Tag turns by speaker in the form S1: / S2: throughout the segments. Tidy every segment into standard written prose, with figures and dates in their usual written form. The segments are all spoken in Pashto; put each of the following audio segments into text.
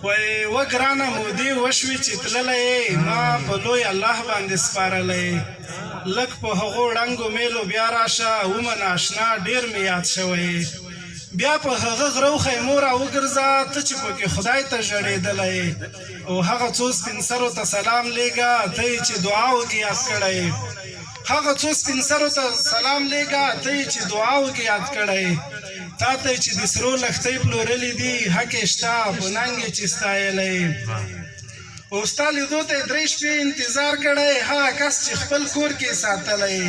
S1: وای وګرانه مودې وشوې چې تللی ما په لوی الله باندې سپارلی لږ په هغو ړنګو میلو بیا راشه ومن اشنا ډېر مې یاد شوی بیا په هغه غره و خیمو راوګرځه ته چې پکې خدای ته ژړېدلی او هغه څو سپین سرو ته سلام لیږه ته یې چې دعا وکې یاد کړی هغه څو سپین سرو ته سلام لیږه ته یې چې دعا وکې یاد کړی تا ته چې د سرو لښتۍ پلورلي دي حق یې شته په ننګ یې چې ستایلی او ستا لیدو ته یې 3 شپې انتظار کړی هغه کس چې خپل کور کې ساتلی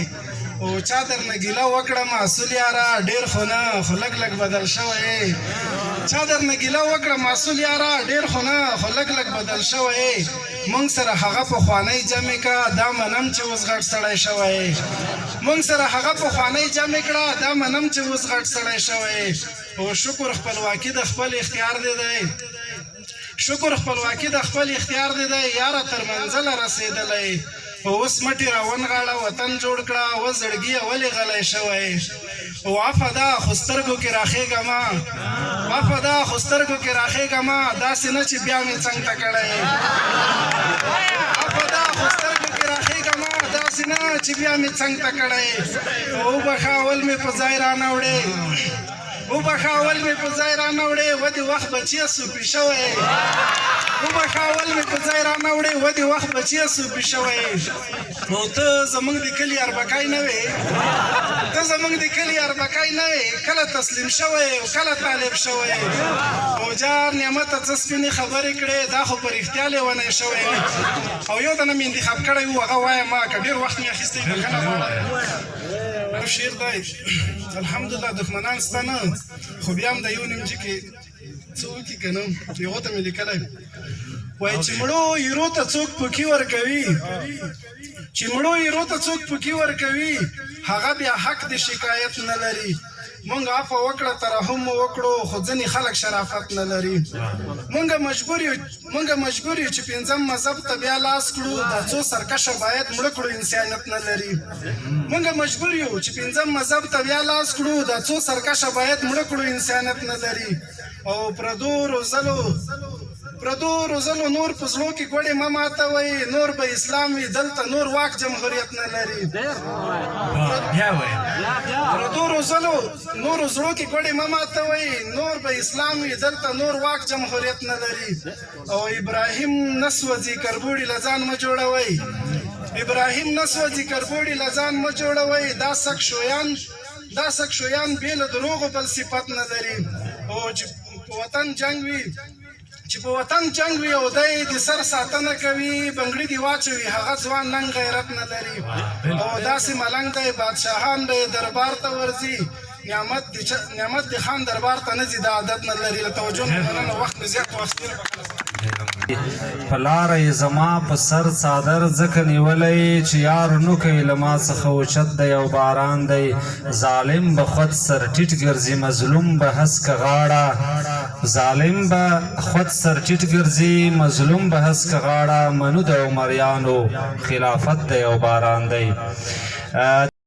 S1: او چا درنه ګیله وکړه معسول یاره ډېر خو نه خو لږ لږ بدل شوی چا درنه ګیله وکړه معسول یاره ډېر خو نه خو لږ لږ بدل شوی موږ سره هغه پخوانی جمع کړه دا منم چې اوس غټ سړی شوی موږ سره هغه پخوانی جمع کړه دا منم چې اوس غټ سړی شوی او شکر خپلواکي د خپل اختیار دی شکر خپلواکي د خپل اختیار دی یاره تر منزله رسېدلی اوس مټې راونغاړه وطن جوړ کړه اوس زړګي ولې غلی شوی او عفه ده خو سترګو کې راخېږمه عفه ده خو سترګو کې راخېږمه داسې نه چې بیا مې څنګ ته کړی عفه ده خو سترګو کې راخېږمه داسې نه چې بیا مې څنګ ته کړی او وبخه اول مې په ځای رانه وړې وبخه اول مې په ځای رانه وړې ودې وخت بچیه سوپي شوی وبخه اول مې په ځای رانه وړې ودې وخت بچیه سوپي شوی نو ته زموږ د کلي اربکی نه وې ته زموږ د کلي اربکی نه وې کله تسلیم شوی او کله طالب شوی او جار نعمته څه سپینې خبرې کړې دا خو په رښتیا لیونی شوی او یو دنه مې انتخاب کړی و هغه وایم ما که ډېر وخت مې اخیستی بښنه غواړم یو شعر دی الحمدلله دښمنان سته نه خو بیا هم د یو نیمجي کې څه وکړي که نه هغو ته مې لیکلی وایي چې مړو ایرو ته څوک پوکي ورکوي چې مړو ایرو ته څوک پوکي ورکوي هغه بیا حق د شکایت نه لري مونږ عفه وکړه ترحم مو وکړو خو ځینې خلک شرافت نه لري مونږ مجبور یو چې 5م مذهب ته بیا لاس کړو دا څو سرکشه باید مړه کړو انسانیت نه لري مونږ مجبور یو چې 5م مذهب ته بیا لاس کړو دا څو سرکشه باید مړه کړو انسانیت نه لري او پردو روزلو نور په زړو کې ګوډې مه ماتوئ نور به اسلام وي دلته نور واک جمهوریت نه لري پردو روزلو نور زړو کې ګوډې مه ماتوئ نور به اسلام وي دلته نور واک جمهوریت نه لري او ابراهیم نسوځي کربوړي له ځان مه جوړوئ ابراهیم نسوځي کربوړي له ځان مه جوړوئ دا سک شویان بې له دروغو بل صفت نه لري او چې په وطن جنګ وي او دی د سر ساتنه کوي بنګړي دې واچوي هغه ځوان ننګ غیرت نه لري او داسې ملنګ دی بادشاهان به دربار ته ورځي نعمت د خان دربار ته نه ځي دا عادت نه لري له توجه نه مننه وخت مې زیات واخیستلی
S2: په لاره یې زما په سر څادر ځکه نیولی چې یار نو کوي له ما څخه اوچت دی او باران دی ظالم به خود سر ټیټ ګرځي مظلوم به هسکه غاړه ظالم به خود سر ټیټ ګرځي مظلوم به هسکه غاړه منو د عمریانو خلافت دی او باران دی